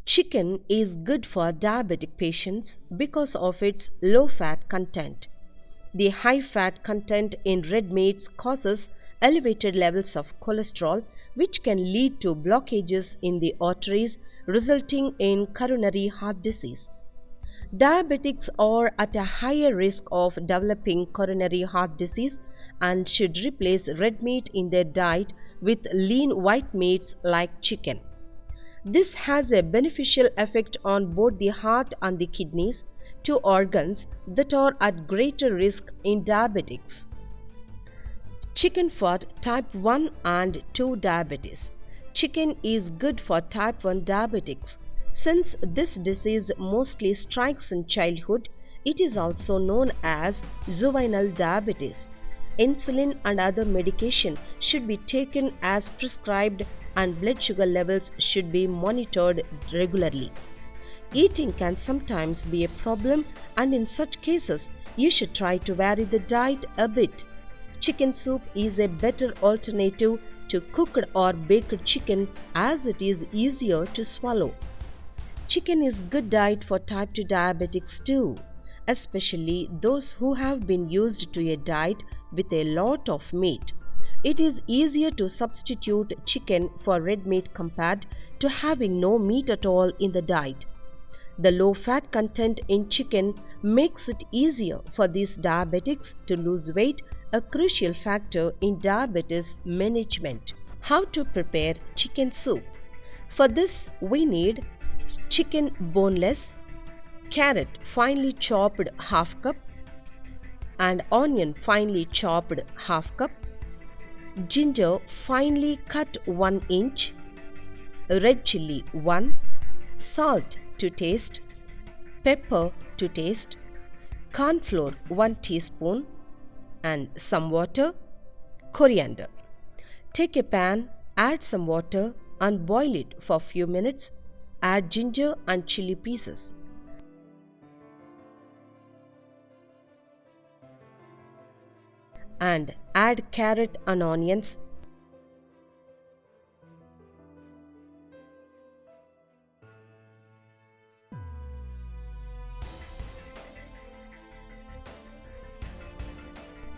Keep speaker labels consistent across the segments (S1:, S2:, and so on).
S1: Chicken is good for diabetic patients because of its low fat content. The high fat content in red meats causes elevated levels of cholesterol, which can lead to blockages in the arteries, resulting in coronary heart disease. Diabetics are at a higher risk of developing coronary heart disease and should replace red meat in their diet with lean white meats like chicken. This has a beneficial effect on both the heart and the kidneys, two organs that are at greater risk in diabetics. Chicken for type 1 and 2 diabetes. Chicken is good for type 1 diabetics. Since this disease mostly strikes in childhood, it is also known as juvenile diabetes. Insulin and other medication should be taken as prescribed and blood sugar levels should be monitored regularly. Eating can sometimes be a problem, and in such cases, you should try to vary the diet a bit. Chicken soup is a better alternative to cooked or baked chicken as it is easier to swallow. Chicken is good diet for type 2 diabetics too, especially those who have been used to a diet with a lot of meat. It is easier to substitute chicken for red meat compared to having no meat at all in the diet. The low fat content in chicken makes it easier for these diabetics to lose weight, a crucial factor in diabetes management. How to prepare chicken soup? For this, we need chicken boneless, carrot finely chopped half cup, and onion finely chopped half cup, ginger finely cut 1 inch, red chilli 1, salt to taste, pepper to taste, corn flour 1 teaspoon, and some water, coriander. Take a pan, add some water and boil it for a few minutes. Add ginger and chili pieces. And add carrot and onions.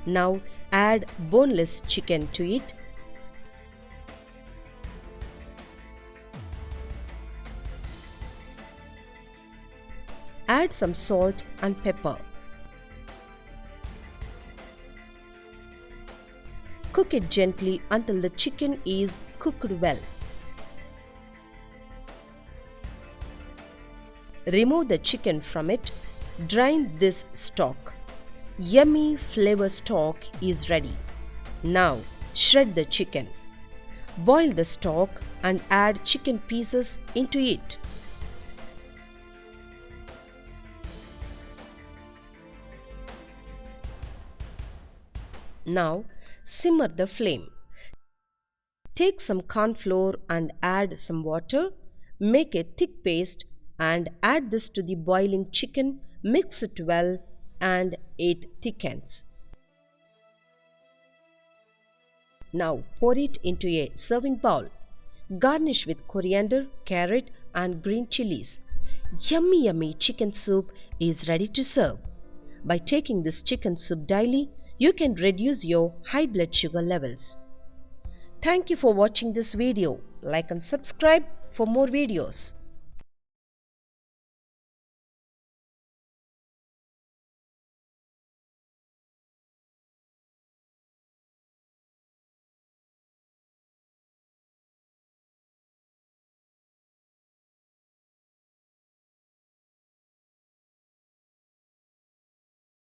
S1: Now add boneless chicken to it. Add some salt and pepper. Cook it gently until the chicken is cooked well. Remove the chicken from it. Drain this stock. Yummy flavor stock is ready. Now shred the chicken. Boil the stock and add chicken pieces into it. Now simmer the flame. Take some corn flour and add some water. Make a thick paste and add this to the boiling chicken. Mix it well and it thickens. Now pour it into a serving bowl. Garnish with coriander, carrot and green chilies. Yummy yummy chicken soup is ready to serve. By taking this chicken soup daily, you can reduce your high blood sugar levels. Thank you for watching this video. Like and subscribe for more videos.